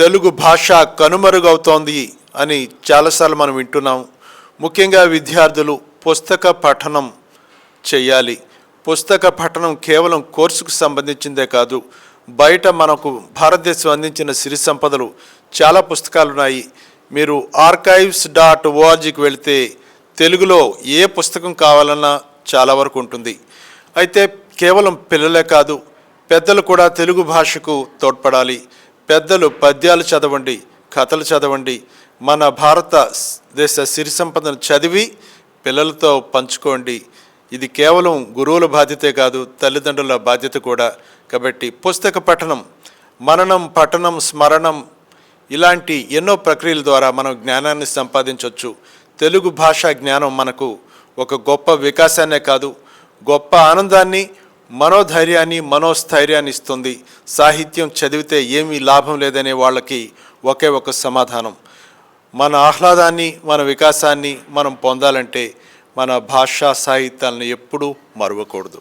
తెలుగు భాష కనుమరుగవుతోంది అని చాలాసార్లు మనం వింటున్నాం. ముఖ్యంగా విద్యార్థులు పుస్తక పఠనం చేయాలి. పుస్తక పఠనం కేవలం కోర్సుకు సంబంధించిందే కాదు, బయట మనకు భారతదేశం అందించిన సిరి సంపదలు చాలా పుస్తకాలు ఉన్నాయి. మీరు archives.orgకి వెళితే తెలుగులో ఏ పుస్తకం కావాలన్నా చాలా వరకు ఉంటుంది. అయితే కేవలం పిల్లలే కాదు, పెద్దలు కూడా తెలుగు భాషకు తోడ్పడాలి. పెద్దలు పద్యాలు చదవండి, కథలు చదవండి. మన భారతదేశ సిరి సంపదను చదివి పిల్లలతో పంచుకోండి. ఇది కేవలం గురువుల బాధ్యతే కాదు, తల్లిదండ్రుల బాధ్యత కూడా. కాబట్టి పుస్తక పఠనం, మననం, పఠనం, స్మరణం ఇలాంటి ఎన్నో ప్రక్రియల ద్వారా మనం జ్ఞానాన్ని సంపాదించవచ్చు. తెలుగు భాషా జ్ఞానం మనకు ఒక గొప్ప వికాసాన్నే కాదు, గొప్ప ఆనందాన్ని, మనోధైర్యాన్ని, మనోస్థైర్యాన్ని ఇస్తుంది. సాహిత్యం చదివితే ఏమీ లాభం లేదనే వాళ్ళకి ఒకే ఒక సమాధానం, మన ఆహ్లాదాన్ని, మన వికాసాన్ని మనం పొందాలంటే మన భాషా సాహిత్యాలను ఎప్పుడూ మరువకూడదు.